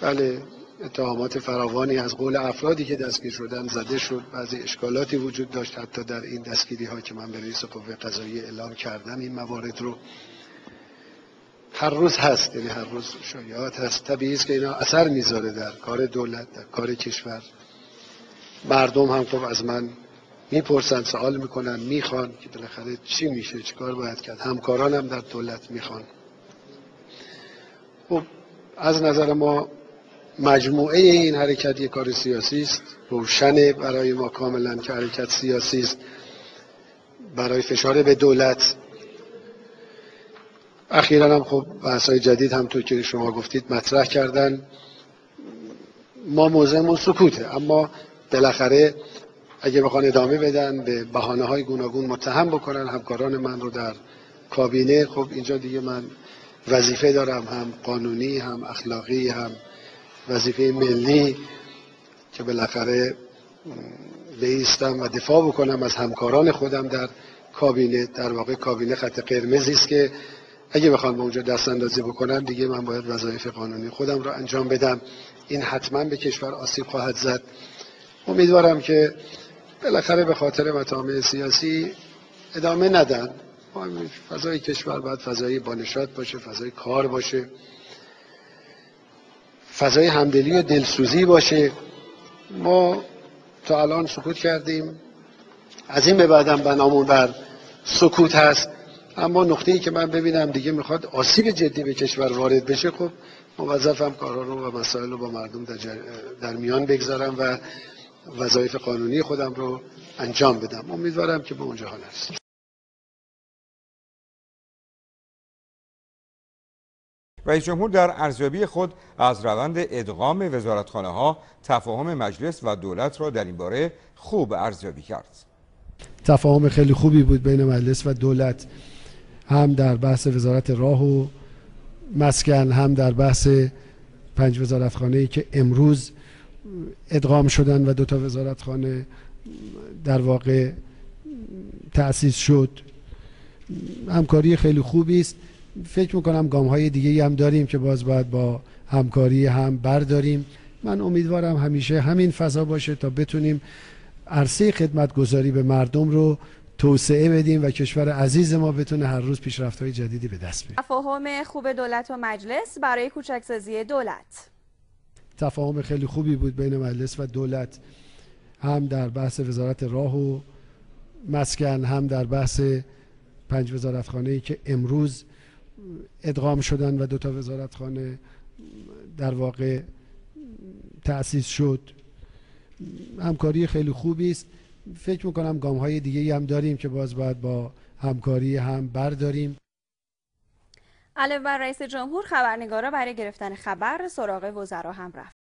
بله، اتهامات فراوانی از قول افرادی که دستگیر شدن زده شد. بعضی اشکالاتی وجود داشت حتی در این دستگیری ها که من به رئیس قوه قضاییه اعلام کردم. این موارد رو هر روز هست، یعنی هر روز شایعات هست. طبیعی است که اینا اثر میذاره در کار دولت، در کار کشور. مردم هم خب از من میپرسن، سوال میکنن، میخوان که بالاخره چی میشه، چیکار باید کرد. همکارانم در دولت میخوان. خب از نظر ما مجموعه این حرکت یک کار سیاسی است. روشنه برای ما کاملا که حرکت سیاسی است برای فشار به دولت. اخیراً هم خب بحث‌های جدید هم تو که شما گفتید مطرح کردن. ما موضعمون سکوته، اما بالاخره اگه بخوان ادامه بدن به بهانه‌های گوناگون متهم بکنن همکاران من رو در کابینه، خب اینجا دیگه من وظیفه دارم، هم قانونی هم اخلاقی هم وظیفه ملی، که بالاخره بایستم و دفاع بکنم از همکاران خودم در کابینه. در واقع کابینه خط قرمزی است که اگه بخوام به اونجا دست اندازی بکنم دیگه من باید وظایف قانونی خودم رو انجام بدم. این حتما به کشور آسیب خواهد زد. امیدوارم که بالاخره به خاطر مطامع سیاسی ادامه ندن. فضای کشور باید فضای بانشاد باشه، فضای کار باشه، فضای همدلی و دلسوزی باشه. ما تا الان سکوت کردیم، از این به بعدم بنامون بر سکوت هست. اما نقطه‌ای که من ببینم دیگه میخواد آسیب جدی به کشور وارد بشه، خب موظفم کارها رو و مسائل رو با مردم در میان بگذارم و وظایف قانونی خودم رو انجام بدم. امیدوارم که به اونجا نرسیم. رئیس جمهور در ارزیابی خود از روند ادغام وزارتخانه‌ها تفاهم مجلس و دولت را در این باره خوب ارزیابی کرد. تفاهم خیلی خوبی بود بین مجلس و دولت، هم در بحث وزارت راه و مسکن، هم در بحث 5 وزارتخانه‌ای که امروز ادغام شدن و 2 تا وزارتخانه در واقع تأسیس شد. همکاری خیلی خوبی است. فکر میکنم گام‌های دیگه‌ای هم داریم که باز باید با همکاری هم برداریم. من امیدوارم همیشه همین فضا باشه تا بتونیم عرصه خدمتگزاری به مردم رو توسعه بدیم و کشور عزیز ما بتونه هر روز پیشرفت‌های جدیدی به دست بیاره. تفاهم خوب دولت و مجلس برای کوچکسازی دولت. تفاهم خیلی خوبی بود بین مجلس و دولت، هم در بحث وزارت راه و مسکن، هم در بحث 5 وزارتخانه‌ای که امروز ادغام شدن و 2 تا وزارتخانه در واقع تأسیس شد. همکاری خیلی خوبی است. فکر میکنم گام‌های دیگه‌ای هم داریم که باز باید با همکاری هم برداریم. علاوه بر رئیس جمهور، خبرنگارا برای گرفتن خبر سراغ وزرا هم رفت.